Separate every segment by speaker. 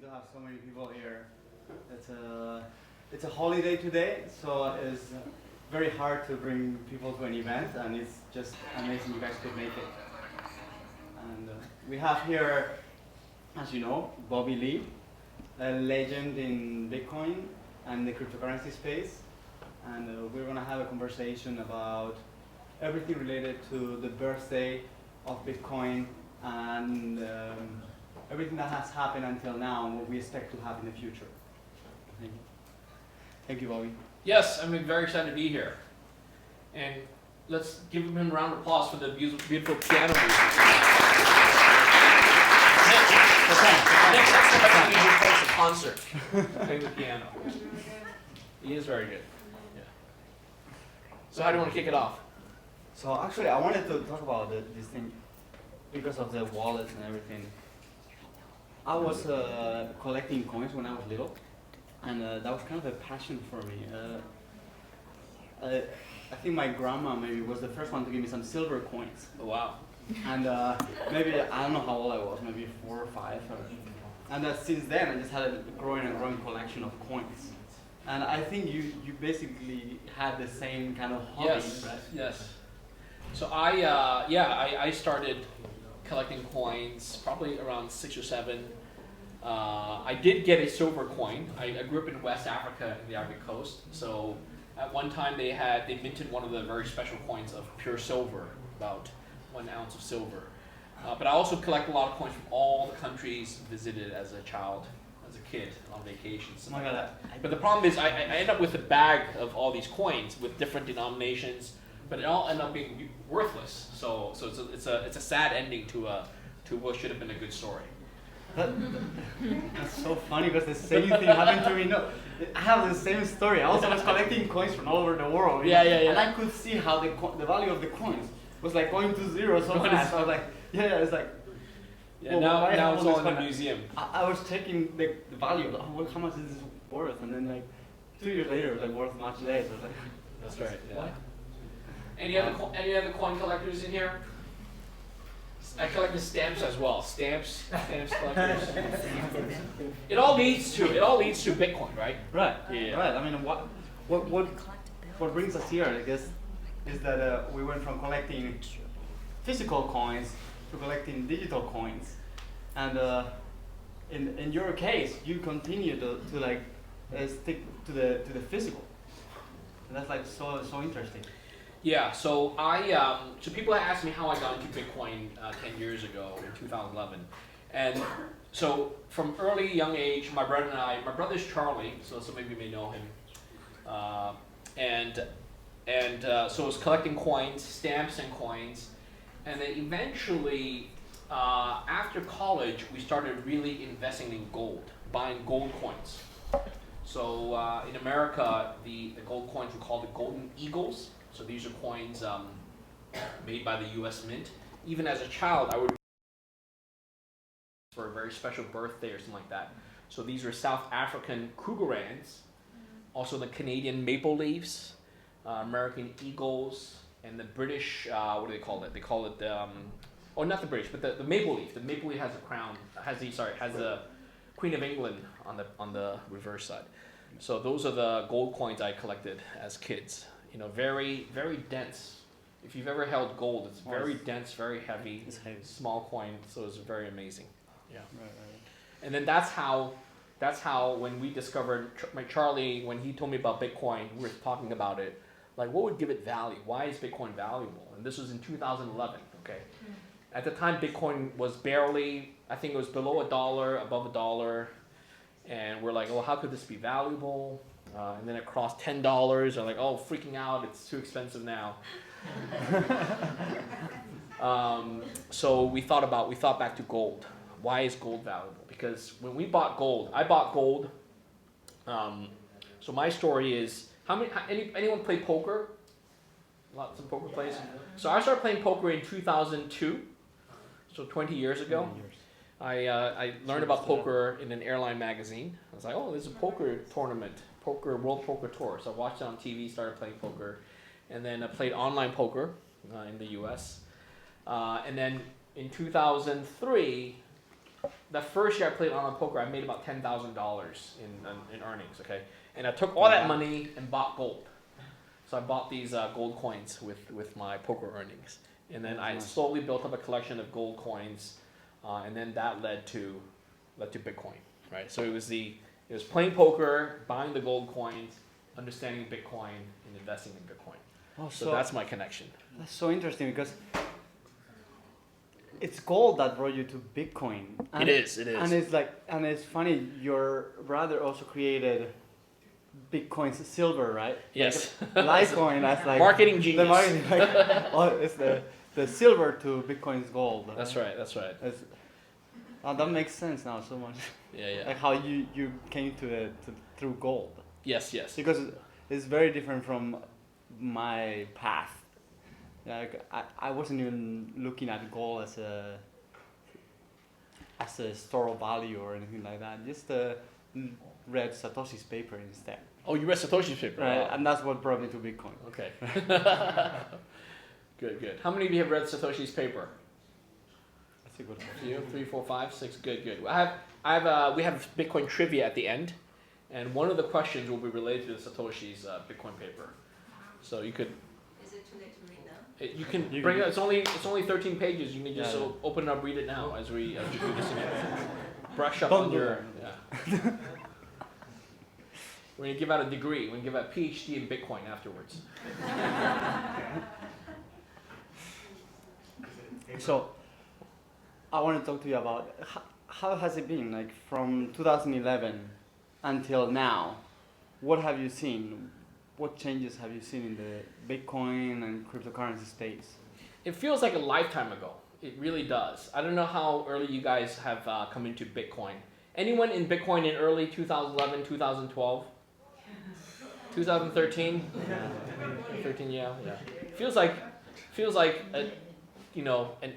Speaker 1: to have so many people here. It's a holiday today, so it's very hard to bring people to an event, and it's just amazing you guys could make it. And we have here, as you know, Bobby Lee, a legend in Bitcoin and the cryptocurrency space. And we're going to have a conversation about everything related to the birthday of Bitcoin and everything that has happened until now and what we expect to happen in the future. Thank you. Thank you, Bobby.
Speaker 2: Yes, I'm very excited to be here. And let's give him a round of applause for the beautiful piano music. Next time he hosts a concert, playing the piano. He is very good. Yeah. So how do you want to kick it off?
Speaker 1: So actually, I wanted to talk about this thing because of the wallets and everything. I was collecting coins when I was little, and that was kind of a passion for me. I think my grandma maybe was the first one to give me some silver coins.
Speaker 2: Oh, wow.
Speaker 1: And maybe, I don't know how old I was, maybe 4 or 5. And since then, I just had a growing collection of coins. And I think you basically had the same kind of hobby,
Speaker 2: yes,
Speaker 1: right?
Speaker 2: Yes. So I started collecting coins probably around 6 or 7. I did get a silver coin. I grew up in West Africa in the Ivory Coast. So at one time they minted one of the very special coins of pure silver, about 1 ounce of silver. But I also collect a lot of coins from all the countries visited as a child, as a kid on vacations.
Speaker 1: Oh my God.
Speaker 2: But the problem is I end up with a bag of all these coins with different denominations, but it all end up being worthless. So it's a sad ending to what should have been a good story.
Speaker 1: That's so funny because the same thing happened to me. No, I have the same story. I also was collecting coins from all over the world.
Speaker 2: Yeah.
Speaker 1: And I could see how the value of the coins was like going to zero so fast. I was like, it's like.
Speaker 2: Yeah, well, now it's all in the museum.
Speaker 1: I was checking the value. How much is this worth? And then like 2 years later, it was like worth much less. I was like,
Speaker 2: that's right. Yeah. What? Any other coin collectors in here? I collect the stamps as well. Stamps collectors. It all leads to Bitcoin, right?
Speaker 1: Right.
Speaker 2: Yeah.
Speaker 1: Right. I mean, what brings us here, I guess, is that we went from collecting physical coins to collecting digital coins, and in your case, you continue to like stick to the physical, and that's like so interesting.
Speaker 2: Yeah, so so people asked me how I got into Bitcoin 10 years ago in 2011. And so from early young age, my brother's Charlie, so some of you may know him. So I was collecting coins, stamps and coins. And then eventually, after college, we started really investing in gold, buying gold coins. So in America, the gold coins were called the Golden Eagles. So these are coins made by the U.S. Mint. Even as a child, I would for a very special birthday or something like that. So these are South African Krugerrands, also the Canadian maple leaves, American eagles, and the British. What do they call it? They call it not the British, but the maple leaf. The maple leaf has a crown. Has the Queen of England on the reverse side. So those are the gold coins I collected as kids. You know, very, very dense. If you've ever held gold, it's very dense, very heavy.
Speaker 1: It's heavy.
Speaker 2: Small coin, so it's very amazing. Yeah.
Speaker 1: Right.
Speaker 2: And then that's how when we discovered Charlie, when he told me about Bitcoin, we were talking about it. Like, what would give it value? Why is Bitcoin valuable? And this was in 2011. Okay. At the time, Bitcoin was barely. I think it was below $1, above $1, and we're like, oh, how could this be valuable? And then it crossed $10. I'm like, oh, freaking out! It's too expensive now. So we thought back to gold. Why is gold valuable? Because when we bought gold, I bought gold. So my story is, anyone play poker? Lots of poker players. So I started playing poker in 2002, so 20 years ago. I learned about poker in an airline magazine. I was like, oh, there's a poker tournament, World Poker Tour. So I watched it on TV, started playing poker, and then I played online poker in the U.S. And then in 2003, the first year I played online poker, I made about $10,000 in earnings. Okay, and I took all that money and bought gold. So I bought these gold coins with my poker earnings, and then I slowly built up a collection of gold coins, and then that led to Bitcoin, right? So it was playing poker, buying the gold coins, understanding Bitcoin, and investing in Bitcoin.
Speaker 1: Oh,
Speaker 2: so that's my connection.
Speaker 1: That's so interesting because it's gold that brought you to Bitcoin. And
Speaker 2: it is.
Speaker 1: And it's funny, your brother also created Bitcoin's silver, right?
Speaker 2: Yes.
Speaker 1: Like Litecoin, that's like
Speaker 2: marketing genius.
Speaker 1: The marketing, it's the silver to Bitcoin's gold.
Speaker 2: That's right.
Speaker 1: That makes sense now so much.
Speaker 2: Yeah.
Speaker 1: Like how you came to through gold.
Speaker 2: Yes.
Speaker 1: Because it's very different from my path. Like I wasn't even looking at gold as a store of value or anything like that. Just read Satoshi's paper instead.
Speaker 2: Oh, you read Satoshi's paper,
Speaker 1: right?
Speaker 2: Wow.
Speaker 1: And that's what brought me to Bitcoin.
Speaker 2: Okay. Good. How many of you have read Satoshi's paper?
Speaker 1: That's a good one.
Speaker 2: A few, 3, 4, 5, 6. Good. We have Bitcoin trivia at the end, and one of the questions will be related to Satoshi's Bitcoin paper. So you could.
Speaker 3: Is it too late to read now?
Speaker 2: You can bring it. It's only 13 pages. You can just open it up, read it now as we do this again. Brush up on your. Yeah. We're gonna give out a degree. We're gonna give out a PhD in Bitcoin afterwards.
Speaker 1: So, I want to talk to you about how has it been, like from 2011 until now. What have you seen? What changes have you seen in the Bitcoin and cryptocurrency space?
Speaker 2: It feels like a lifetime ago. It really does. I don't know how early you guys have come into Bitcoin. Anyone in Bitcoin in early 2011, 2012? 2013? 13, yeah. Feels like an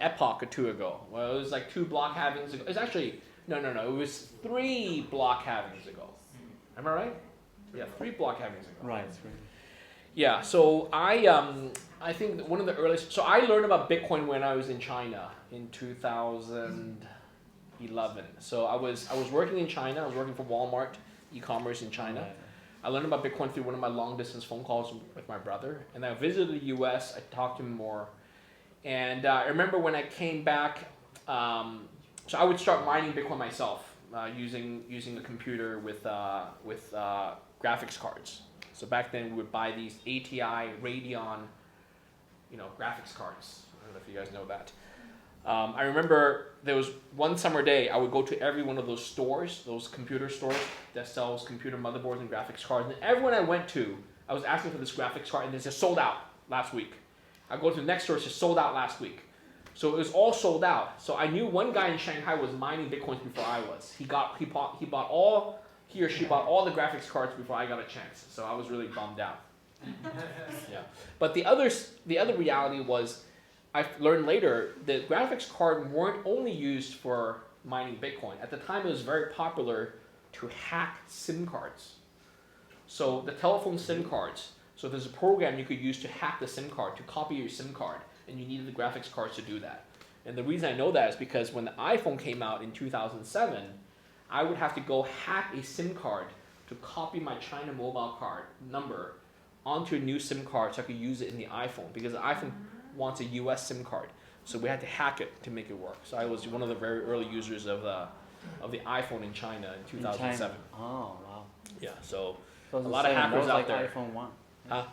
Speaker 2: epoch or two ago. Well, it was like 2 block halvings ago. It's actually no. It was 3 block halvings ago. Am I right? Yeah, 3 block halvings ago.
Speaker 1: Right.
Speaker 2: Yeah. So I think that one of the earliest. So I learned about Bitcoin when I was in China in 2011. So I was working in China. I was working for Walmart e-commerce in China.
Speaker 1: Right.
Speaker 2: I learned about Bitcoin through one of my long distance phone calls with my brother. And I visited the US, I talked to him more. And I remember when I came back, so I would start mining Bitcoin myself using a computer with graphics cards. So back then we would buy these ATI Radeon, graphics cards. I don't know if you guys know that. I remember there was one summer day I would go to every one of those stores, those computer stores that sells computer motherboards and graphics cards. And everyone I went to, I was asking for this graphics card and it said sold out last week. I go to the next store, it said sold out last week. So it was all sold out. So I knew one guy in Shanghai was mining Bitcoins before I was. He or she bought all the graphics cards before I got a chance. So I was really bummed out. Yeah. But the other reality was, I learned later that graphics cards weren't only used for mining Bitcoin. At the time, it was very popular to hack SIM cards. So the telephone SIM cards. So there's a program you could use to hack the SIM card, to copy your SIM card, and you needed the graphics cards to do that. And the reason I know that is because when the iPhone came out in 2007, I would have to go hack a SIM card to copy my China mobile card number onto a new SIM card so I could use it in the iPhone, because the iPhone wants a US SIM card. So we had to hack it to make it work. So I was one of the very early users of the iPhone in China in 2007.
Speaker 1: Oh, wow.
Speaker 2: Yeah, so a lot of hackers out there.
Speaker 1: iPhone 1.
Speaker 2: Huh?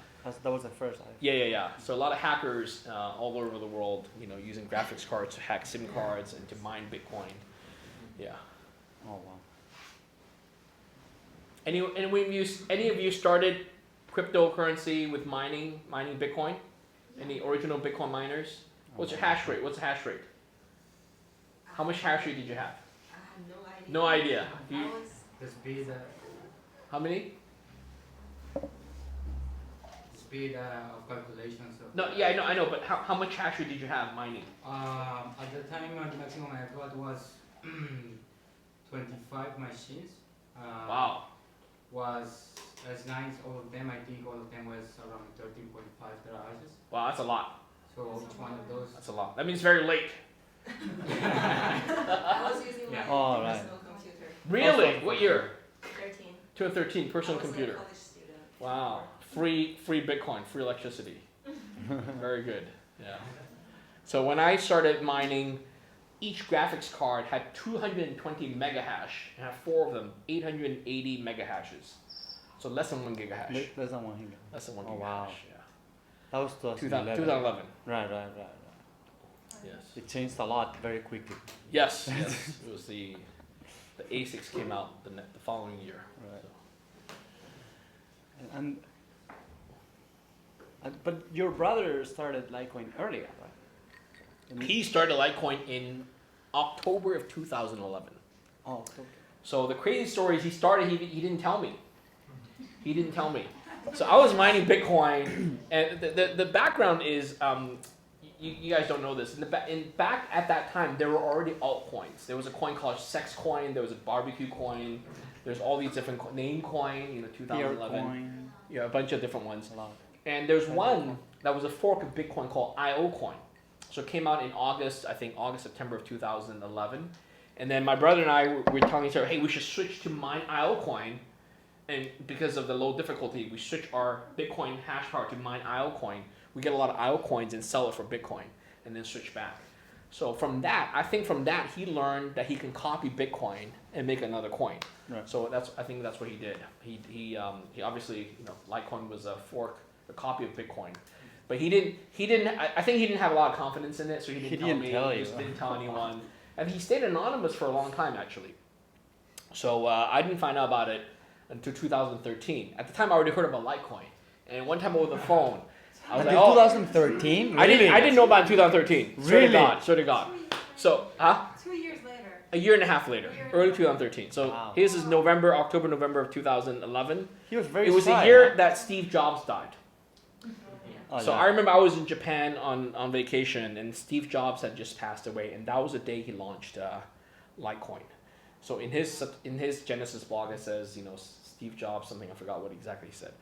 Speaker 1: That was the first iPhone.
Speaker 2: Yeah. So a lot of hackers all over the world, using graphics cards to hack SIM cards and to mine Bitcoin. Yeah.
Speaker 1: Oh, wow.
Speaker 2: Any of you started cryptocurrency with mining Bitcoin? Any original Bitcoin miners? What's your hash rate? What's the hash rate? How much hash rate did you have?
Speaker 3: I have
Speaker 2: No idea.
Speaker 4: The speed.
Speaker 2: How many?
Speaker 4: Speed of calculations.
Speaker 2: I know, but how much hash rate did you have mining?
Speaker 4: At the time, the maximum I got was 25 machines.
Speaker 2: Wow.
Speaker 4: Was S9s, all of them, I think all of them was around 13.5 terahashes.
Speaker 2: Wow, that's a lot.
Speaker 4: So each one of those.
Speaker 2: That's a lot. That means very late.
Speaker 3: I was using my
Speaker 1: Oh, right.
Speaker 3: personal computer.
Speaker 2: Really? What year?
Speaker 3: 13.
Speaker 2: 2013, personal
Speaker 3: I was
Speaker 2: computer.
Speaker 3: a college student.
Speaker 2: Wow. Free Bitcoin, free electricity. Very good. Yeah. So when I started mining, each graphics card had 220 mega hash and had 4 of them, 880 mega hashes. So less than 1 gigahash.
Speaker 1: Less than 1 giga.
Speaker 2: Less than 1
Speaker 1: Oh,
Speaker 2: gigahash.
Speaker 1: wow.
Speaker 2: Yeah.
Speaker 1: That was 2011.
Speaker 2: 2011.
Speaker 1: Right.
Speaker 2: Yes.
Speaker 1: It changed a lot very quickly.
Speaker 2: Yes. It was the A6 came out the following year.
Speaker 1: Right.
Speaker 2: So.
Speaker 1: And but your brother started Litecoin earlier, right? And
Speaker 2: He started Litecoin in October of 2011.
Speaker 1: Oh, okay.
Speaker 2: So the crazy story is he started, he didn't tell me. He didn't tell me. So I was mining Bitcoin, and the background is, you guys don't know this. Back at that time, there were already altcoins. There was a coin called Sex Coin, there was a barbecue coin, there's all these different name coin, 2011.
Speaker 1: Coin.
Speaker 2: Yeah, a bunch of different ones.
Speaker 1: A lot.
Speaker 2: And there's one that was a fork of Bitcoin called IO Coin. So it came out in August, September of 2011. And then my brother and I were telling each other, hey, we should switch to mine IO Coin. And because of the low difficulty, we switch our Bitcoin hash power to mine IO Coin. We get a lot of IO coins and sell it for Bitcoin and then switch back. So from that, he learned that he can copy Bitcoin and make another coin.
Speaker 1: Right.
Speaker 2: So I think that's what he did. He obviously, Litecoin was a copy of Bitcoin. But I think he didn't have a lot of confidence in it, so he didn't tell me. He just didn't tell anyone. And he stayed anonymous for a long time, actually. So I didn't find out about it until 2013. At the time, I already heard about Litecoin. And one time over the phone, I was like,
Speaker 1: Until 2013? Really?
Speaker 2: I didn't know about it in 2013.
Speaker 1: Really?
Speaker 2: Swear to God. So,
Speaker 3: 2 years later.
Speaker 2: a year and a half later, early 2013. So
Speaker 1: Wow.
Speaker 2: his is November of 2011.
Speaker 1: He was very
Speaker 2: It was
Speaker 1: shy,
Speaker 2: the year
Speaker 1: huh?
Speaker 2: that Steve Jobs died.
Speaker 1: Oh,
Speaker 2: So
Speaker 1: yeah.
Speaker 2: I remember I was in Japan on vacation, and Steve Jobs had just passed away, and that was the day he launched Litecoin. So in his Genesis blog, it says Steve Jobs something, I forgot what exactly he said.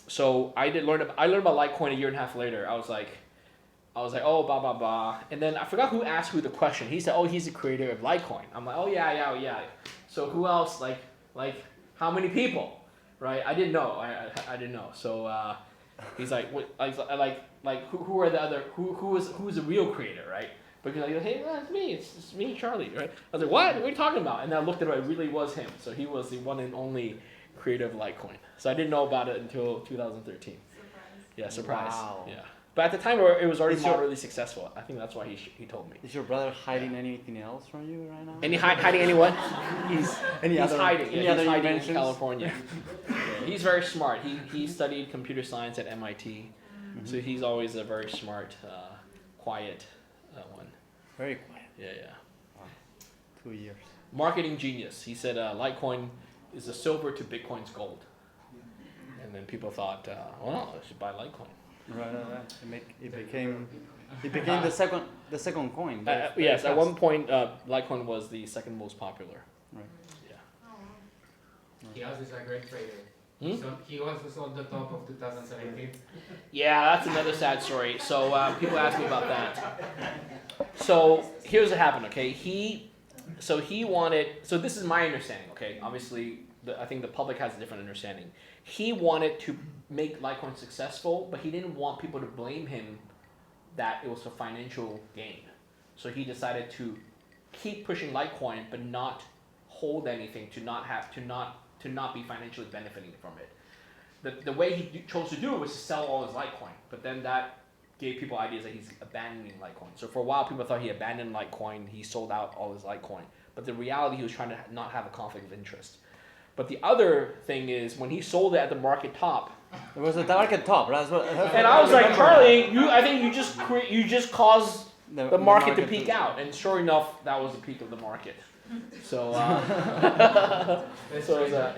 Speaker 2: So I learned about Litecoin a year and a half later. I was like, oh, blah blah blah, and then I forgot who asked who the question. He said, oh, he's the creator of Litecoin. I'm like, oh yeah. So who else? Like how many people? Right? I didn't know. I didn't know. So. He's like, what, like who are the other, who's the real creator, right? But he's like, hey, it's me, Charlie, right? I was like, what are you talking about? And then I looked at it, it really was him. So he was the one and only creator of Litecoin. So I didn't know about it until 2013.
Speaker 3: Surprise.
Speaker 2: Yeah, surprise.
Speaker 1: Wow.
Speaker 2: Yeah. But at the time, it was already
Speaker 1: Is your-
Speaker 2: moderately successful. I think that's why he told me.
Speaker 1: Is your brother hiding anything else from you right now?
Speaker 2: Hiding anyone?
Speaker 1: He's
Speaker 2: He's hiding.
Speaker 1: Any
Speaker 2: Yeah,
Speaker 1: other
Speaker 2: he's hiding in
Speaker 1: inventions?
Speaker 2: California. Yeah, he's very smart. He studied computer science at MIT, so he's always a very smart, quiet one.
Speaker 1: Very quiet.
Speaker 2: Yeah.
Speaker 1: 2 years.
Speaker 2: Marketing genius. He said Litecoin is the silver to Bitcoin's gold. And then people thought, well, I should buy Litecoin.
Speaker 1: Right. It became the second coin. Very
Speaker 2: Yes, at
Speaker 1: fast.
Speaker 2: one point, Litecoin was the second most popular.
Speaker 1: Right.
Speaker 2: Yeah.
Speaker 4: He also is a great trader.
Speaker 2: Hmm?
Speaker 4: So he also sold the top of 2017.
Speaker 2: Yeah, that's another sad story. So people ask me about that. So here's what happened. Okay, So this is my understanding. Okay, obviously, I think the public has a different understanding. He wanted to make Litecoin successful, but he didn't want people to blame him that it was a financial gain. So he decided to keep pushing Litecoin, but not hold anything, to not be financially benefiting from it. The way he chose to do it was to sell all his Litecoin, but then that gave people ideas that he's abandoning Litecoin. So for a while, people thought he abandoned Litecoin, he sold out all his Litecoin. But the reality, he was trying to not have a conflict of interest. But the other thing is, when he sold it at the market top,
Speaker 1: It was a market top. That's what.
Speaker 2: and I was like, Charlie, I think you just caused the market to peak
Speaker 1: to-
Speaker 2: out, and sure enough, that was the peak of the market. So,
Speaker 4: Best
Speaker 2: so it was,
Speaker 4: trader.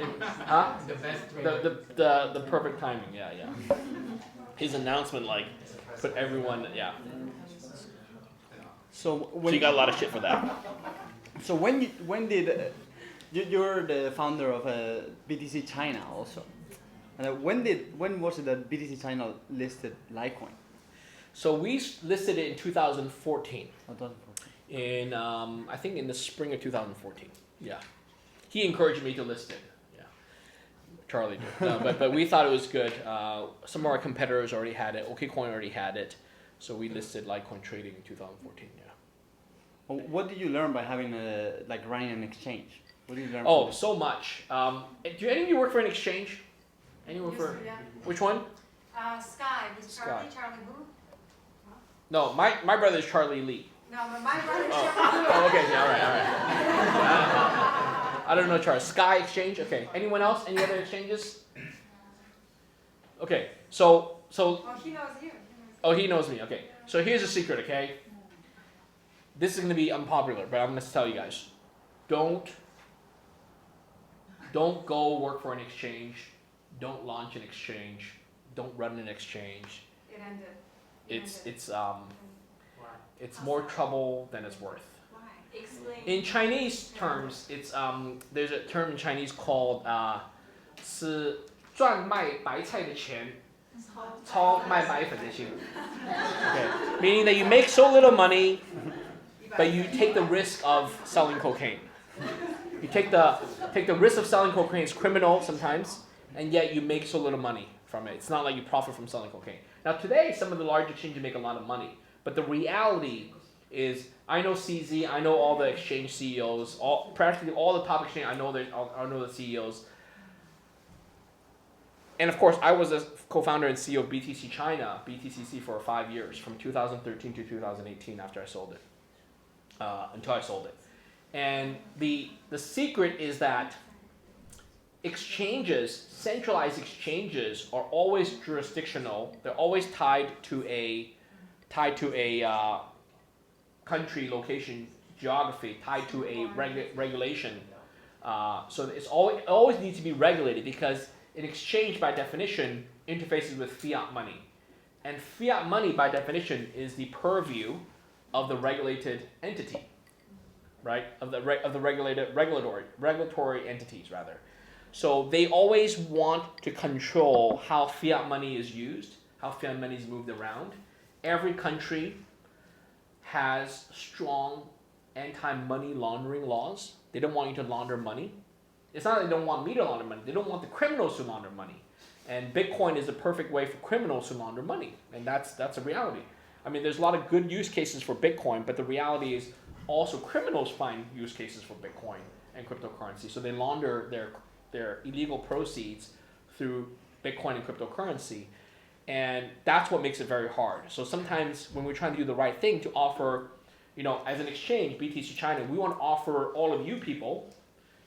Speaker 4: The best trader.
Speaker 2: the perfect timing, yeah. His announcement put everyone, yeah.
Speaker 1: So
Speaker 2: So
Speaker 1: when
Speaker 2: you got a lot of shit for that.
Speaker 1: So when did you're the founder of BTC China also? And when was it that BTC China listed Litecoin?
Speaker 2: So we listed it in 2014.
Speaker 1: 2014.
Speaker 2: In I think in the spring of 2014. Yeah, he encouraged me to list it. Yeah, Charlie did. No, but we thought it was good. Some of our competitors already had it. OKCoin already had it, so we listed Litecoin trading in 2014. Yeah.
Speaker 1: Well, what did you learn by having running an exchange? What did you learn?
Speaker 2: Oh, so much. Do any of you work for an exchange? Anyone
Speaker 3: Yes,
Speaker 2: for
Speaker 3: yeah.
Speaker 2: which one?
Speaker 3: Sky. He's Charlie.
Speaker 2: Sky.
Speaker 3: Charlie who?
Speaker 2: No, my brother is Charlie Lee.
Speaker 3: No, but my brother's
Speaker 2: Oh,
Speaker 3: Charlie.
Speaker 2: oh okay, yeah, all right. I don't know, Charlie. Sky Exchange. Okay. Anyone else? Any other exchanges? Okay. So.
Speaker 3: Oh, he knows you.
Speaker 2: Oh, he knows me. Okay. So here's a secret. Okay. This is gonna be unpopular, but I'm gonna tell you guys. Don't go work for an exchange. Don't launch an exchange. Don't run an exchange.
Speaker 3: It ended.
Speaker 2: It's more trouble than it's worth.
Speaker 3: Why? Explain.
Speaker 2: In Chinese terms, it's there's a term in Chinese called 是赚卖白菜的钱，操卖白粉的心. Okay, meaning that you make so little money, but you take the risk of selling cocaine. You take the risk of selling cocaine. It's criminal sometimes, and yet you make so little money from it. It's not like you profit from selling cocaine. Now today, some of the large exchanges make a lot of money, but the reality is, I know CZ, I know all the exchange CEOs, practically all the top exchange. I know the CEOs. And of course, I was a co-founder and CEO of BTC China, BTCC, for 5 years, from 2013 to 2018 after I sold it, until I sold it. And the secret is that exchanges, centralized exchanges, are always jurisdictional. They're always tied to a country, location, geography, tied to a regulation. So it always needs to be regulated, because an exchange, by definition, interfaces with fiat money. And fiat money, by definition, is the purview of the regulated entity, right? Of the regulatory entities, rather. So they always want to control how fiat money is used, how fiat money is moved around. Every country has strong anti-money laundering laws. They don't want you to launder money. It's not that they don't want me to launder money. They don't want the criminals to launder money. And Bitcoin is the perfect way for criminals to launder money. And that's a reality. I mean, there's a lot of good use cases for Bitcoin, but the reality is also criminals find use cases for Bitcoin and cryptocurrency. So they launder their illegal proceeds through Bitcoin and cryptocurrency. And that's what makes it very hard. So sometimes when we're trying to do the right thing to offer, as an exchange, BTC China, we want to offer all of you people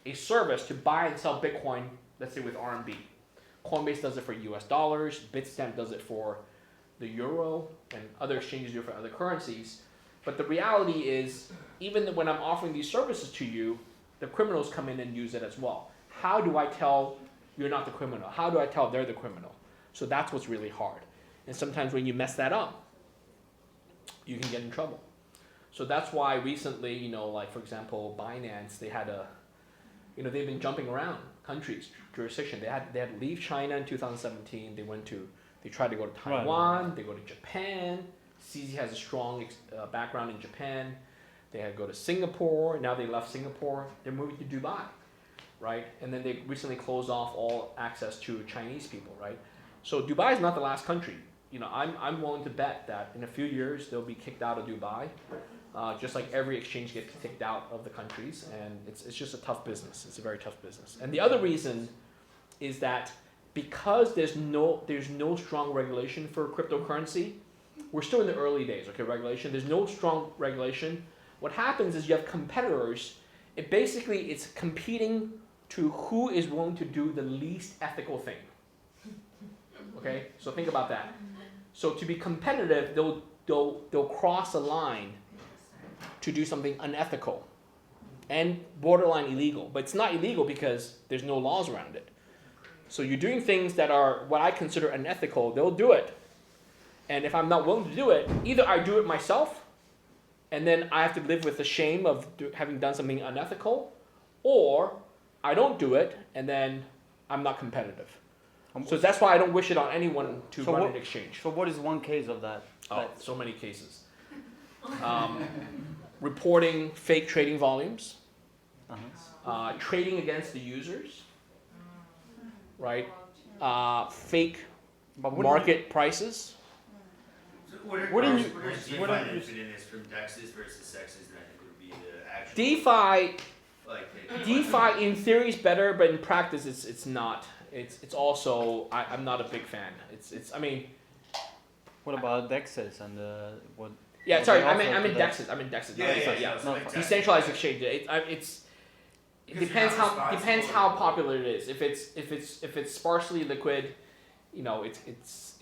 Speaker 2: a service to buy and sell Bitcoin, let's say with RMB. Coinbase does it for US dollars, Bitstamp does it for the euro, and other exchanges do it for other currencies. But the reality is, even when I'm offering these services to you, the criminals come in and use it as well. How do I tell you're not the criminal? How do I tell they're the criminal? So that's what's really hard. And sometimes when you mess that up, you can get in trouble. So that's why recently, like for example, Binance, they had they've been jumping around countries, jurisdiction. They had to leave China in 2017. They tried to go to Taiwan. Right. They go to Japan. CZ has a strong background in Japan. They had to go to Singapore. Now they left Singapore. They're moving to Dubai, right? And then they recently closed off all access to Chinese people, right? So Dubai is not the last country. I'm willing to bet that in a few years they'll be kicked out of Dubai, just like every exchange gets kicked out of the countries, and it's just a tough business. It's a very tough business. And the other reason is that because there's no strong regulation for cryptocurrency, we're still in the early days. Okay, regulation. There's no strong regulation. What happens is you have competitors. It's competing to who is willing to do the least ethical thing. Okay, so think about that. So to be competitive, they'll cross a line to do something unethical and borderline illegal. But it's not illegal because there's no laws around it. So you're doing things that are what I consider unethical, they'll do it. And if I'm not willing to do it, either I do it myself, and then I have to live with the shame of having done something unethical, or I don't do it, and then I'm not competitive. So that's why I don't wish it on anyone to run an exchange.
Speaker 1: So what is one case of that?
Speaker 2: Oh, so many cases. Reporting fake trading volumes, trading against the users, right? Fake market prices.
Speaker 5: So what are
Speaker 1: Wouldn't
Speaker 5: DeFi
Speaker 1: you-
Speaker 5: and Finance from DEXs versus SEXs? Then I think would be the actual
Speaker 2: DeFi in theory is better, but in practice it's not. It's also I'm not a big fan. I mean.
Speaker 1: What about DEXs and what?
Speaker 2: Yeah,
Speaker 1: what
Speaker 2: sorry,
Speaker 1: they
Speaker 2: I'm
Speaker 1: offer
Speaker 2: in
Speaker 1: to that?
Speaker 2: DEXs. I'm in DEXs.
Speaker 5: Yeah.
Speaker 1: not
Speaker 2: Decentralized exchange. It depends how popular it is. If it's sparsely liquid, it's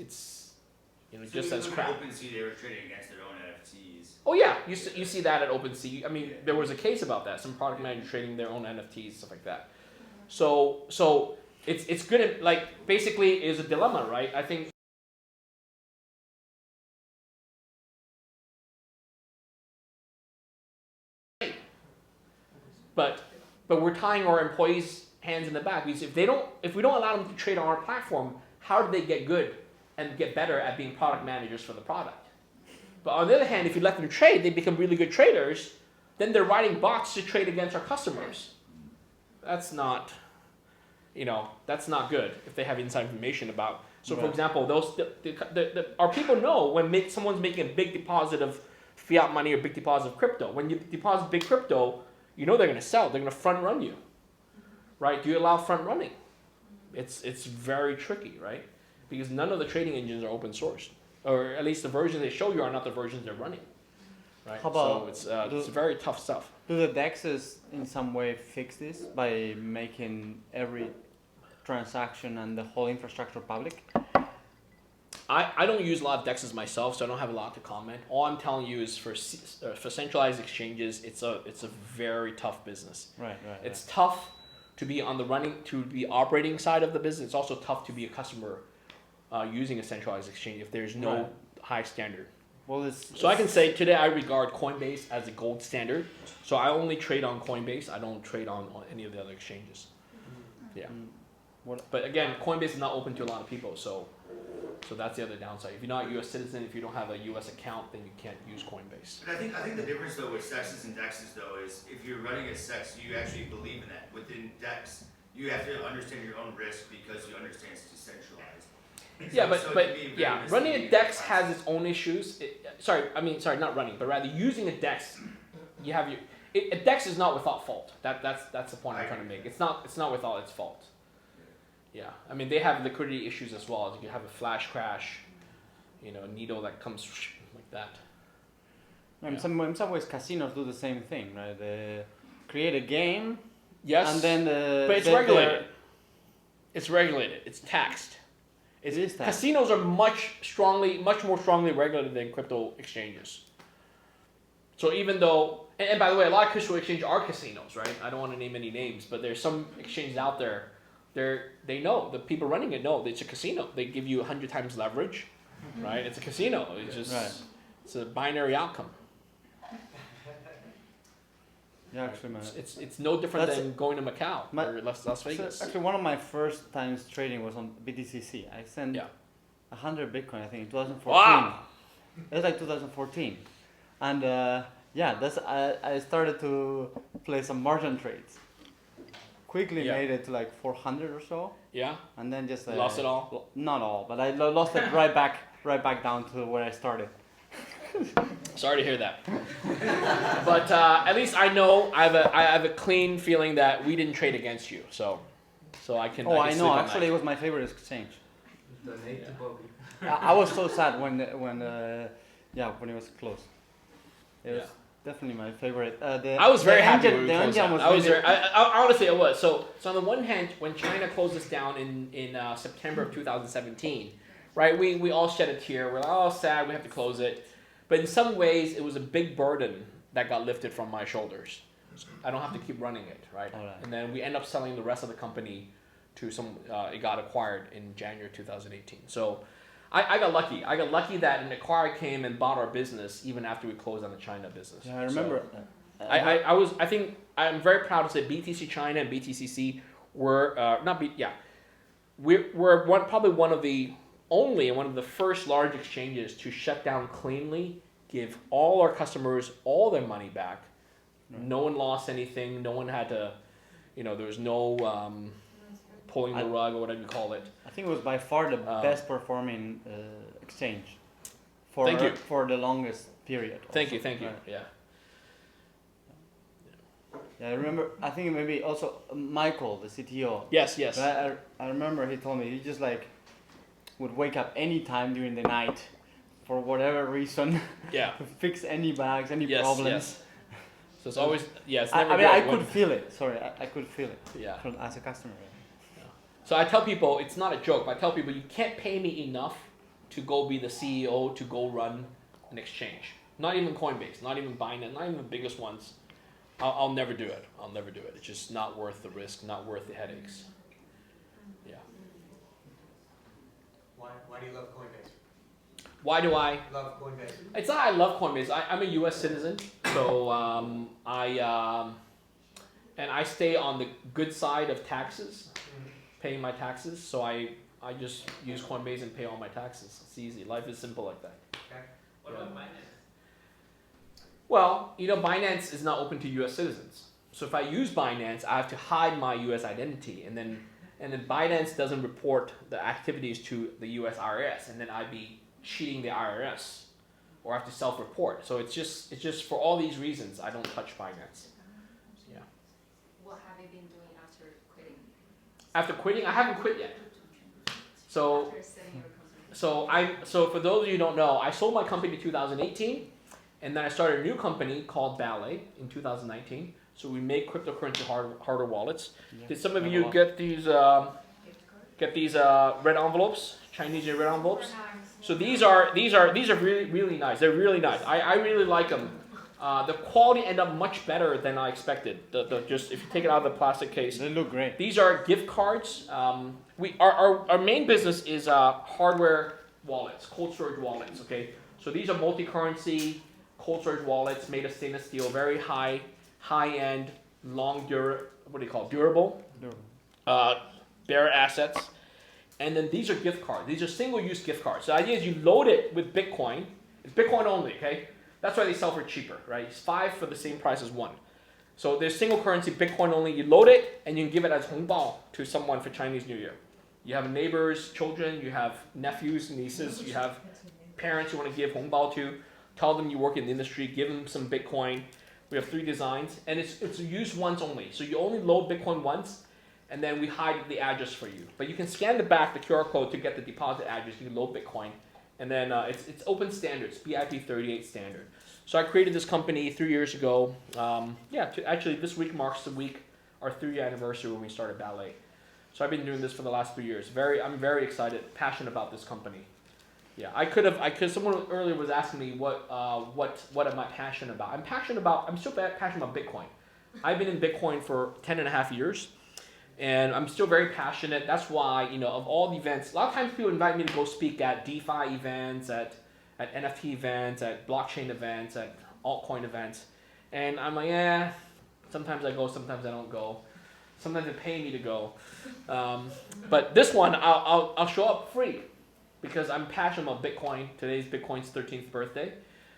Speaker 2: just as crap.
Speaker 5: OpenSea, they were trading against their own NFTs.
Speaker 2: Oh yeah, you see that at OpenSea. I mean, there was a case about that. Some product managers trading their own NFTs, stuff like that. So it's good at, like, basically is a dilemma, right? I think. But we're tying our employees' hands in the back because if we don't allow them to trade on our platform, how do they get good and get better at being product managers for the product? But on the other hand, if you let them trade, they become really good traders. Then they're writing bots to trade against our customers. That's not good if they have inside information about. So, for example, our people know when someone's making a big deposit of fiat money or big deposit of crypto. When you deposit big crypto, you know they're going to sell. They're going to front run you, right? Do you allow front running? It's very tricky, right? Because none of the trading engines are open source, or at least the versions they show you are not the versions they're running, right?
Speaker 1: How about
Speaker 2: so it's very tough stuff.
Speaker 1: Do the DEXs in some way fix this by making every transaction and the whole infrastructure public?
Speaker 2: I don't use a lot of DEXs myself, so I don't have a lot to comment. All I'm telling you is for centralized exchanges, it's a very tough business.
Speaker 1: Right.
Speaker 2: It's tough to be on the operating side of the business. It's also tough to be a customer using a centralized exchange if there's no high standard.
Speaker 1: Well,
Speaker 2: so I can say today I regard Coinbase as a gold standard. So I only trade on Coinbase. I don't trade on any of the other exchanges. Yeah. But again, Coinbase is not open to a lot of people, so that's the other downside. If you're not a U.S. citizen, if you don't have a U.S. account, then you can't use Coinbase.
Speaker 5: But I think the difference though with SEXs and DEXs though is if you're running a SEX, you actually believe in that. Within DEX, you have to understand your own risk because you understand it's decentralized.
Speaker 2: Yeah,
Speaker 5: So
Speaker 2: but running a DEX has its own issues. Not running, but rather using a DEX, you have a DEX is not without fault. That's the point I'm trying to make. It's not without its fault. Yeah, I mean they have liquidity issues as well. You can have a flash crash, a needle that comes like that.
Speaker 1: In some ways, casinos do the same thing, right? They create a game.
Speaker 2: Yes,
Speaker 1: and then
Speaker 2: but it's regulated. It's regulated. It's taxed.
Speaker 1: It is taxed.
Speaker 2: Casinos are much more strongly regulated than crypto exchanges. So even though, and by the way, a lot of crypto exchanges are casinos, right? I don't want to name any names, but there's some exchanges out there. They know, the people running it know it's a casino. They give you 100 times leverage, right? It's a casino. It's just it's a binary outcome.
Speaker 1: Yeah, actually,
Speaker 2: it's no different than going to Macau or Las Vegas.
Speaker 1: So actually, one of my first times trading was on BTCC. I sent 100 Bitcoin, I think, in 2014.
Speaker 2: Wow.
Speaker 1: It was like 2014, and I started to play some margin trades. Quickly made it to like 400 or so. Yeah. And then just
Speaker 2: lost it all.
Speaker 1: Not all, but I lost it right back down to where I started.
Speaker 2: Sorry to hear that. But at least I know I have a clean feeling that we didn't trade against you. So I can.
Speaker 1: Oh, I know. Actually, it was my favorite exchange.
Speaker 4: Donate to Bobby.
Speaker 1: I was so sad when it was closed. It was definitely my favorite.
Speaker 2: I was very happy when we closed down.
Speaker 1: I
Speaker 2: honestly, it was. So on the one hand, when China closed us down in September of 2017, right? We all shed a tear. We're like, oh, sad. We have to close it. But in some ways, it was a big burden that got lifted from my shoulders. So I don't have to keep running it, right? And then we end up selling the rest of the company to some. It got acquired in January 2018. So I got lucky. I got lucky that an acquirer came and bought our business even after we closed on the China business.
Speaker 1: Yeah, I remember.
Speaker 2: So I'm very proud to say BTC China and BTCC were we're probably one of the only one of the first large exchanges to shut down cleanly, give all our customers all their money back. No one lost anything. No one had to, there was no pulling the rug or whatever you call it.
Speaker 1: I think it was by far the best performing exchange
Speaker 2: Thank you.
Speaker 1: for the longest period.
Speaker 2: Thank
Speaker 1: also.
Speaker 2: you.
Speaker 1: Right.
Speaker 2: Yeah.
Speaker 1: Yeah, I remember. I think maybe also Michael, the CTO.
Speaker 2: Yes.
Speaker 1: But I remember he told me he just like would wake up any time during the night for whatever reason
Speaker 2: Yeah.
Speaker 1: to fix any bugs, any
Speaker 2: Yes,
Speaker 1: problems.
Speaker 2: yes. So it's always it's
Speaker 1: I
Speaker 2: never
Speaker 1: mean, I
Speaker 2: good
Speaker 1: could
Speaker 2: when-
Speaker 1: feel it. Sorry, I could feel it
Speaker 2: Yeah.
Speaker 1: as a customer.
Speaker 2: So I tell people, it's not a joke, but I tell people you can't pay me enough to go be the CEO, to go run an exchange. Not even Coinbase, not even Binance, not even the biggest ones. I'll never do it. I'll never do it. It's just not worth the risk, not worth the headaches. Yeah.
Speaker 6: Why do you love Coinbase?
Speaker 2: Why do I?
Speaker 6: Love Coinbase.
Speaker 2: It's not I love Coinbase. I'm a U.S. citizen, so and I stay on the good side of taxes, paying my taxes. So I just use Coinbase and pay all my taxes. It's easy. Life is simple like that.
Speaker 6: Okay.
Speaker 2: What about Binance? Well, Binance is not open to U.S. citizens. So if I use Binance, I have to hide my U.S. identity, and then Binance doesn't report the activities to the U.S. IRS, and then I'd be cheating the IRS, or I have to self-report. So it's just for all these reasons I don't touch Binance. Yeah.
Speaker 3: What have you been doing after quitting?
Speaker 2: After quitting, I haven't quit yet. So
Speaker 3: After setting your company.
Speaker 2: so for those of you who don't know, I sold my company in 2018, and then I started a new company called Ballet in 2019. So we make cryptocurrency hardware wallets.
Speaker 1: Yeah.
Speaker 2: Did some of
Speaker 1: Not a
Speaker 2: you
Speaker 1: lot.
Speaker 2: get these red envelopes, Chinese red envelopes? So these are really nice. They're really nice. I really like them. The quality ended up much better than I expected. Just if you take it out of the plastic case.
Speaker 1: They look great.
Speaker 2: These are gift cards. Our main business is hardware wallets, cold storage wallets. Okay, so these are multi-currency cold storage wallets made of stainless steel, very high-end, durable, bearer assets. And then these are gift cards. These are single-use gift cards. So the idea is you load it with Bitcoin. It's Bitcoin only, okay? That's why they sell for cheaper, right? It's 5 for the same price as 1. So there's single currency, Bitcoin only. You load it, and you can give it as hongbao to someone for Chinese New Year. You have neighbors, children, you have nephews, nieces, you have parents you want to give hongbao to. Tell them you work in the industry, give them some Bitcoin. We have 3 designs, and it's used once only. So you only load Bitcoin once, and then we hide the address for you. But you can scan the QR code to get the deposit address. You can load Bitcoin, and then it's open standards, BIP 38 standard. So I created this company 3 years ago. Actually this week marks our 3-year anniversary when we started Ballet. So I've been doing this for the last 3 years. I'm very excited, passionate about this company. Yeah, I could. Someone earlier was asking me what am I passionate about? I'm still passionate about Bitcoin. I've been in Bitcoin for 10.5 years, and I'm still very passionate. That's why, of all the events, a lot of times people invite me to go speak at DeFi events, at NFT events, at blockchain events, at altcoin events, and I'm like, sometimes I go, sometimes I don't go. Sometimes they pay me to go, but this one I'll show up free. Because I'm passionate about Bitcoin. Today's Bitcoin's 13th birthday.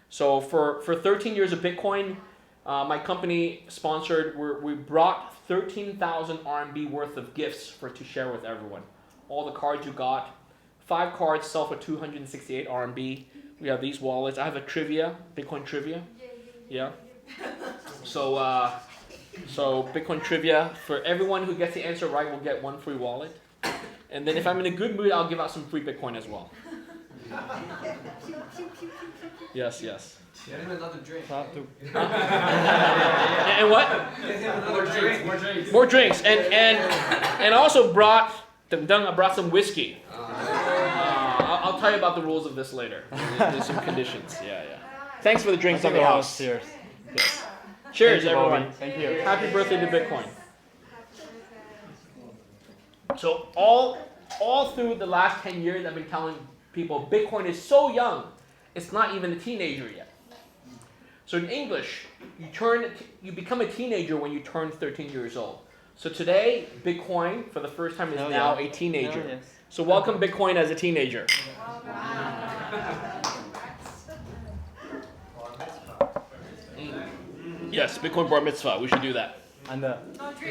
Speaker 2: So for 13 years of Bitcoin, my company sponsored, we brought 13,000 RMB worth of gifts to share with everyone. All the cards you got. 5 cards sell for 268 RMB. We have these wallets. I have a Bitcoin trivia. Yeah. So Bitcoin trivia, for everyone who gets the answer right will get 1 free wallet. And then if I'm in a good mood, I'll give out some free Bitcoin as well. Yes.
Speaker 6: Get him another drink.
Speaker 2: And what?
Speaker 6: Get him another drink. More drinks.
Speaker 2: More drinks. And I also brought some whiskey. I'll tell you about the rules of this later. There's some conditions. Yeah. Thanks for the drinks on the house.
Speaker 1: Cheers.
Speaker 2: Yes. Cheers, everyone.
Speaker 1: Thank you.
Speaker 2: Happy birthday to Bitcoin. So all through the last 10 years, I've been telling people Bitcoin is so young, it's not even a teenager yet. So in English, you become a teenager when you turn 13 years old. So today, Bitcoin, for the first time, is now a teenager. So welcome Bitcoin as a teenager. Yes, Bitcoin bar mitzvah. We should do that.
Speaker 1: And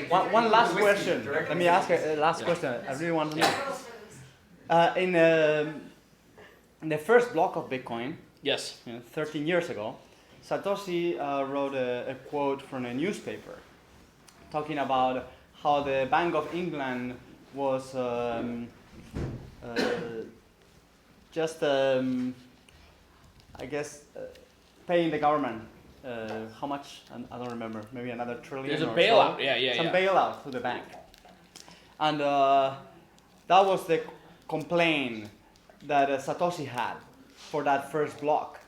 Speaker 1: one last question. Let me ask a last question. I really want to know. In the first block of Bitcoin,
Speaker 2: Yes.
Speaker 1: 13 years ago, Satoshi wrote a quote from a newspaper talking about how the Bank of England was just, I guess, paying the government. How much? I don't remember. Maybe another trillion.
Speaker 2: There's a
Speaker 1: or
Speaker 2: bailout.
Speaker 1: so.
Speaker 2: Yeah.
Speaker 1: Some bailout to the bank. And that was the complaint that Satoshi had for that first block.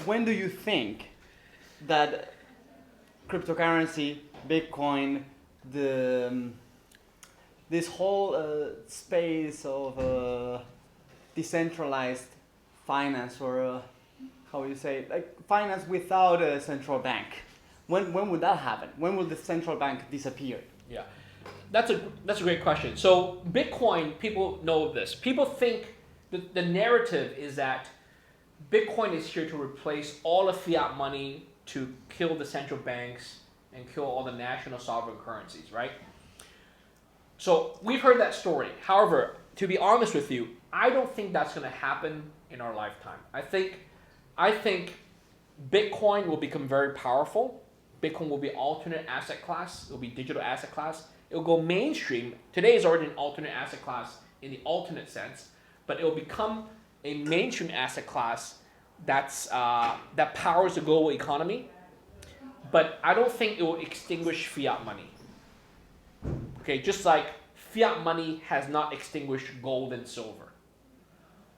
Speaker 1: When do you think that cryptocurrency, Bitcoin, this whole space of decentralized finance, or how would you say, like finance without a central bank, when would that happen? When will the central bank disappear?
Speaker 2: Yeah. That's a great question. So Bitcoin, people know this. People think that the narrative is that Bitcoin is here to replace all of fiat money, to kill the central banks and kill all the national sovereign currencies, right? So we've heard that story. However, to be honest with you, I don't think that's going to happen in our lifetime. I think Bitcoin will become very powerful. Bitcoin will be alternate asset class. It will be digital asset class. It will go mainstream. Today is already an alternate asset class in the alternate sense, but it will become a mainstream asset class that powers the global economy. But I don't think it will extinguish fiat money. Okay, just like fiat money has not extinguished gold and silver.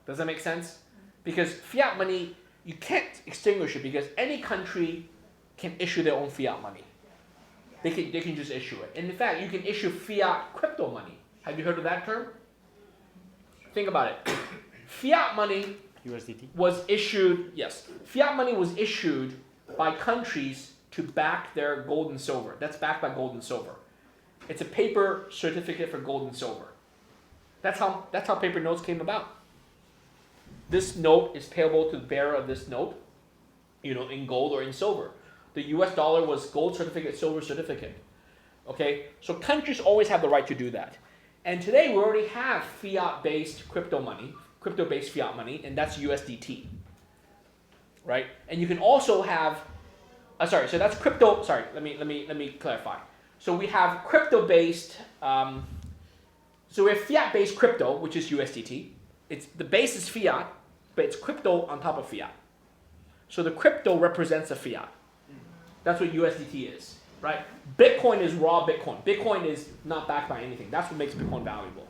Speaker 2: Does that make sense? Because fiat money, you can't extinguish it because any country can issue their own fiat money. They can just issue it. And in fact, you can issue fiat crypto money. Have you heard of that term? Think about it. Fiat money
Speaker 1: USDT?
Speaker 2: was issued, yes. Fiat money was issued by countries to back their gold and silver. That's backed by gold and silver. It's a paper certificate for gold and silver. That's how paper notes came about. This note is payable to the bearer of this note, in gold or in silver. The US dollar was gold certificate, silver certificate. Okay, so countries always have the right to do that. And today we already have fiat-based crypto money, crypto-based fiat money, and that's USDT. Right? And you can also have, so that's crypto, let me clarify. So we have crypto-based, so we have fiat-based crypto, which is USDT. The base is fiat, but it's crypto on top of fiat. So the crypto represents a fiat. That's what USDT is, right? Bitcoin is raw Bitcoin. Bitcoin is not backed by anything. That's what makes Bitcoin valuable.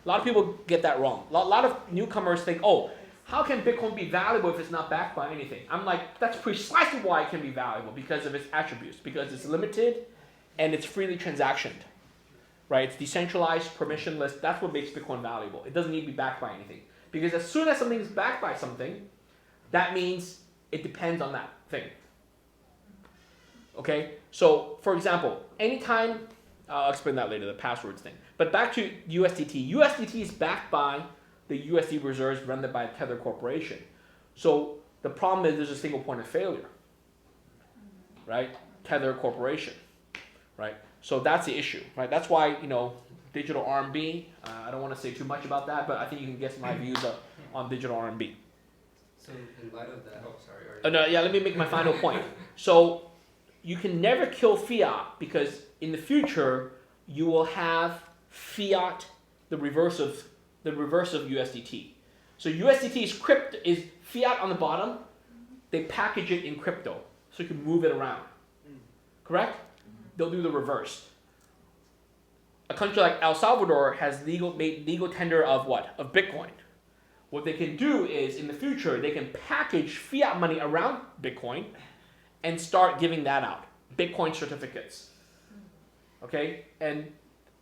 Speaker 2: A lot of people get that wrong. A lot of newcomers think, how can Bitcoin be valuable if it's not backed by anything? I'm like, that's precisely why it can be valuable, because of its attributes, because it's limited and it's freely transactioned, right? It's decentralized, permissionless. That's what makes Bitcoin valuable. It doesn't need to be backed by anything. Because as soon as something is backed by something, that means it depends on that thing. Okay? So, for example, anytime, I'll explain that later, the passwords thing. But back to USDT. USDT is backed by the USD reserves rendered by Tether Corporation. So the problem is there's a single point of failure, right? Tether Corporation, right? So that's the issue, right? That's why, digital RMB, I don't want to say too much about that, but I think you can guess my views on digital RMB.
Speaker 4: So in light of that,
Speaker 2: let me make my final point. So you can never kill fiat because in the future you will have fiat, the reverse of USDT. So USDT is fiat on the bottom. They package it in crypto so you can move it around. Correct? They'll do the reverse. A country like El Salvador has made legal tender of what? Of Bitcoin. What they can do is, in the future, they can package fiat money around Bitcoin and start giving that out. Bitcoin certificates. Okay? And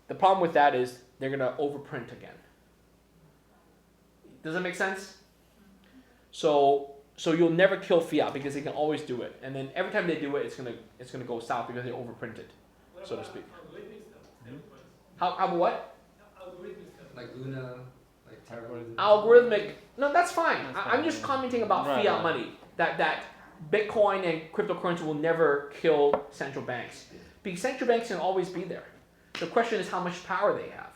Speaker 2: the problem with that is they're going to overprint again. Does that make sense? So you'll never kill fiat because they can always do it. And then every time they do it, it's gonna go south because they overprint it, so to speak. How about what?
Speaker 7: like Luna, like Terra Luna.
Speaker 2: Algorithmic. No, that's fine.
Speaker 1: That's
Speaker 2: I'm
Speaker 1: fine,
Speaker 2: just
Speaker 1: yeah.
Speaker 2: commenting about
Speaker 1: Right,
Speaker 2: fiat
Speaker 1: right.
Speaker 2: money. That Bitcoin and cryptocurrency will never kill central banks. Because central banks can always be there. The question is how much power they have.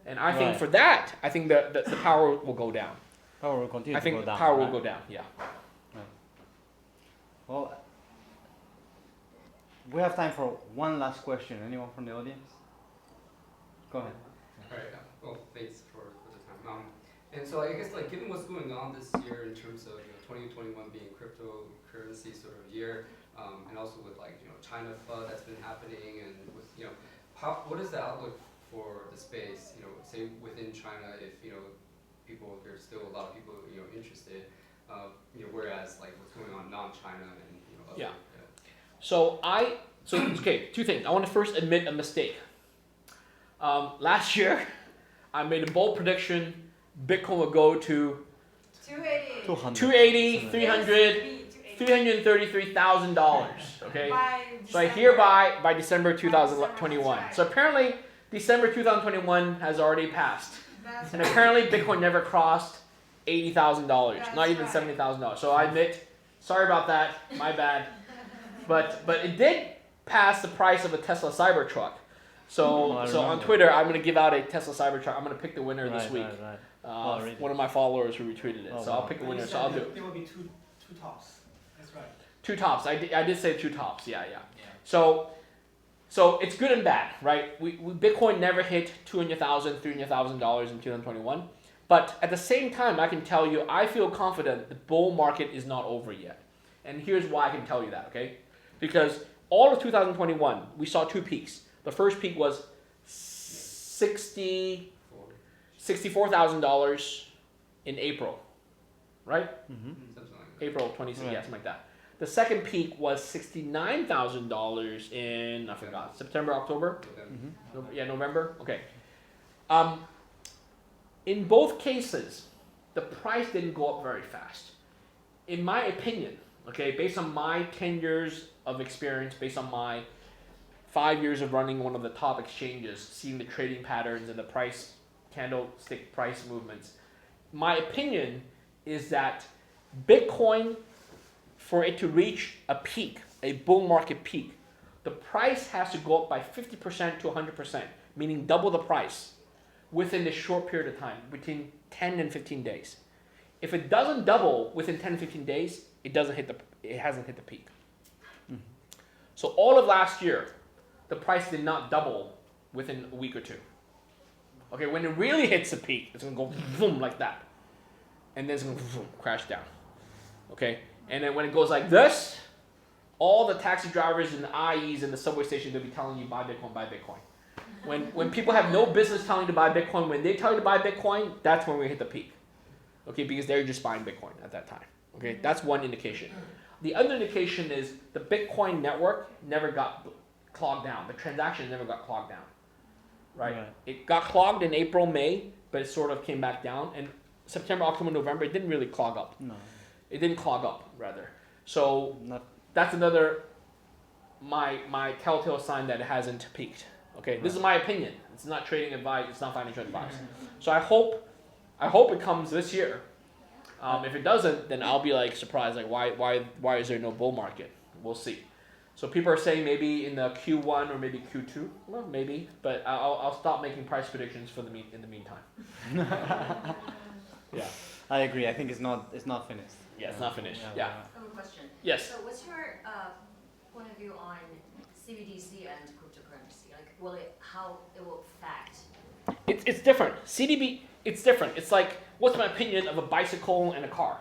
Speaker 2: And I think
Speaker 1: Right.
Speaker 2: for that, I think the power will go down.
Speaker 1: Power will continue
Speaker 2: I
Speaker 1: to
Speaker 2: think
Speaker 1: go
Speaker 2: the
Speaker 1: down.
Speaker 2: power
Speaker 1: right?
Speaker 2: will go down, yeah.
Speaker 1: Well, we have time for one last question. Anyone from the audience? Go ahead.
Speaker 7: Alright, well, thanks for the time. And so I guess like given what's going on this year in terms of 2021 being cryptocurrency sort of year, and also with like China FUD that's been happening, and with what is the outlook for the space? Say within China, if there's still a lot of people interested, whereas like what's going on non-China and other.
Speaker 2: Yeah. So okay, two things. I want to first admit a mistake. Last year, I made a bold prediction. Bitcoin will go to
Speaker 3: 280.
Speaker 1: 200.
Speaker 2: 280, 300, $333,000. Okay. So I hereby by December 2021. So apparently December 2021 has already passed, and apparently Bitcoin never crossed $80,000, not even $70,000. So I admit, sorry about that, my bad. But it did pass the price of a Tesla Cybertruck. So
Speaker 1: I
Speaker 2: so on
Speaker 1: remember.
Speaker 2: Twitter, I'm gonna give out a Tesla Cybertruck. I'm gonna pick the winner this week.
Speaker 1: Right. Really?
Speaker 2: One of my followers who retweeted it.
Speaker 1: Oh,
Speaker 2: So
Speaker 1: wow.
Speaker 2: I'll pick the winner. So I'll do it.
Speaker 6: There will be two tops. That's right.
Speaker 2: Two tops. I did say two tops. Yeah. So it's good and bad, right? We Bitcoin never hit $200,000, $300,000 in 2021. But at the same time, I can tell you, I feel confident the bull market is not over yet. And here's why I can tell you that, okay? Because all of 2021, we saw two peaks. The first peak was $64,000 in April, right?
Speaker 1: Mm-hmm.
Speaker 7: Something like that.
Speaker 2: April 26th,
Speaker 1: Right.
Speaker 2: yeah, something like that. The second peak was $69,000 in, I forgot, September, October? November? Okay. In both cases, the price didn't go up very fast. In my opinion, okay, based on my 10 years of experience, based on my 5 years of running one of the top exchanges, seeing the trading patterns and the price, candlestick price movements, my opinion is that Bitcoin, for it to reach a peak, a bull market peak, the price has to go up by 50% to 100%, meaning double the price within this short period of time, between 10 and 15 days. If it doesn't double within 10 and 15 days, it hasn't hit the peak. So all of last year, the price did not double within a week or two. Okay, when it really hits the peak, it's gonna go boom like that. And then it's gonna crash down. Okay? And then when it goes like this, all the taxi drivers and the IEs in the subway station, they'll be telling you buy Bitcoin, buy Bitcoin. When people have no business telling you to buy Bitcoin, when they tell you to buy Bitcoin, that's when we hit the peak. Okay, because they're just buying Bitcoin at that time. Okay, that's one indication. The other indication is the Bitcoin network never got clogged down. The transaction never got clogged down. Right? It got clogged in April, May, but it sort of came back down. And September, October, November, it didn't really clog up.
Speaker 1: No.
Speaker 2: It didn't clog up, rather. So
Speaker 1: Not.
Speaker 2: that's another my telltale sign that it hasn't peaked. Okay, this is my opinion. It's not trading advice. It's not financial advice. So I hope it comes this year. If it doesn't, then I'll be like surprised. Like why is there no bull market? We'll see. So people are saying maybe in the Q1 or maybe Q2. Well, maybe, but I'll stop making price predictions in the meantime. Yeah.
Speaker 1: I agree. I think it's not finished.
Speaker 2: Yeah, it's not finished. Yeah.
Speaker 3: I have a question.
Speaker 2: Yes.
Speaker 3: So what's your point of view on CBDC and cryptocurrency? Like, how it will affect?
Speaker 2: It's different. CDB, it's different. It's like, what's my opinion of a bicycle and a car?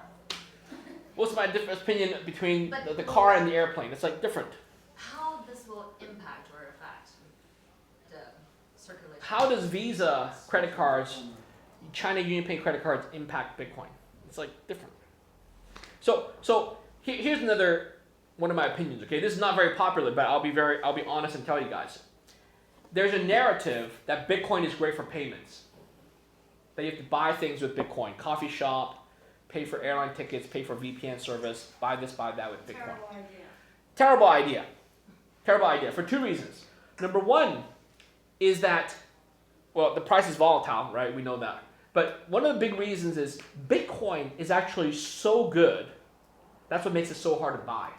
Speaker 2: What's my different opinion between the car and the airplane? It's like different.
Speaker 3: How this will impact or affect the circulation?
Speaker 2: How does Visa credit cards, China UnionPay credit cards impact Bitcoin? It's like different. So here's another one of my opinions. Okay, this is not very popular, but I'll be honest and tell you guys. There's a narrative that Bitcoin is great for payments. That you have to buy things with Bitcoin, coffee shop, pay for airline tickets, pay for VPN service, buy this, buy that with Bitcoin. Terrible idea. Terrible idea for two reasons. Number one is that well, the price is volatile, right? We know that. But one of the big reasons is Bitcoin is actually so good. That's what makes it so hard to buy,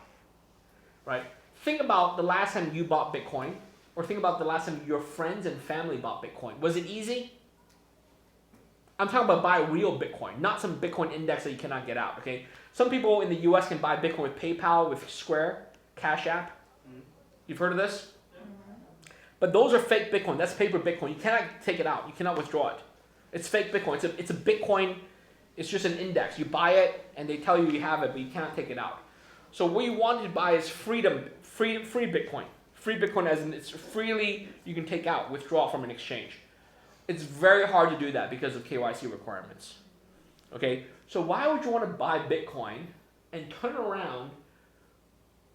Speaker 2: right? Think about the last time you bought Bitcoin, or think about the last time your friends and family bought Bitcoin. Was it easy? I'm talking about buy real Bitcoin, not some Bitcoin index that you cannot get out, okay? Some people in the US can buy Bitcoin with PayPal, with Square, Cash App. You've heard of this? But those are fake Bitcoin. That's paper Bitcoin. You cannot take it out. You cannot withdraw it. It's fake Bitcoin. It's a Bitcoin. It's just an index. You buy it and they tell you have it, but you cannot take it out. So what you want to buy is free Bitcoin. Free Bitcoin as in it's freely you can take out, withdraw from an exchange. It's very hard to do that because of KYC requirements. Okay? So why would you want to buy Bitcoin and turn around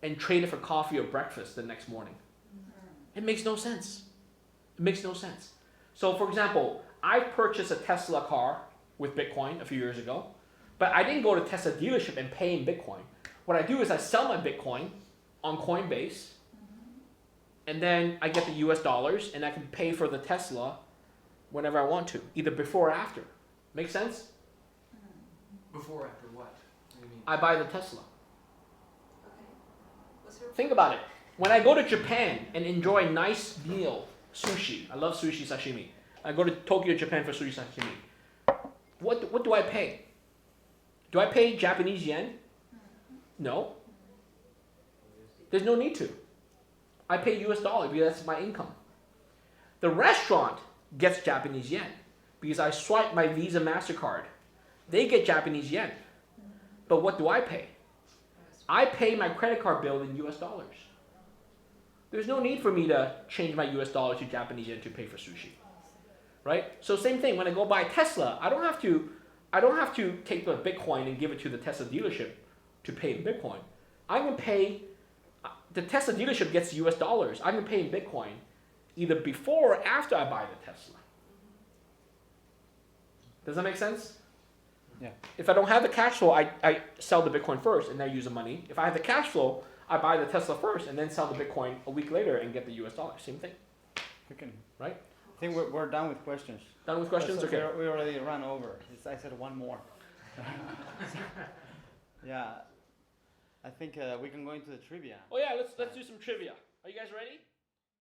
Speaker 2: and trade it for coffee or breakfast the next morning? It makes no sense. It makes no sense. So for example, I purchased a Tesla car with Bitcoin a few years ago, but I didn't go to Tesla dealership and pay in Bitcoin. What I do is I sell my Bitcoin on Coinbase, and then I get the US dollars, and I can pay for the Tesla whenever I want to, either before or after. Make sense?
Speaker 6: Before, after what? What do you mean?
Speaker 2: I buy the Tesla.
Speaker 3: Okay. What's your
Speaker 2: Think about it. When I go to Japan and enjoy a nice meal, sushi, I love sushi sashimi. I go to Tokyo, Japan for sushi sashimi. What do I pay? Do I pay Japanese yen? No. There's no need to. I pay US dollar because that's my income. The restaurant gets Japanese yen because I swipe my Visa MasterCard. They get Japanese yen. But what do I pay? I pay my credit card bill in US dollars. There's no need for me to change my US dollar to Japanese yen to pay for sushi. Right? So same thing, when I go buy Tesla, I don't have to take the Bitcoin and give it to the Tesla dealership to pay in Bitcoin. I can pay, the Tesla dealership gets US dollars. I can pay in Bitcoin either before or after I buy the Tesla. Does that make sense?
Speaker 1: Yeah.
Speaker 2: If I don't have the cash flow, I sell the Bitcoin first and then use the money. If I have the cash flow, I buy the Tesla first and then sell the Bitcoin a week later and get the US dollar. Same thing. Right?
Speaker 1: I think we're done with questions.
Speaker 2: Done with questions?
Speaker 1: So
Speaker 2: Okay.
Speaker 1: We already ran over. I said one more. Yeah. I think we can go into the trivia.
Speaker 2: Oh yeah, let's do some trivia. Are you guys ready?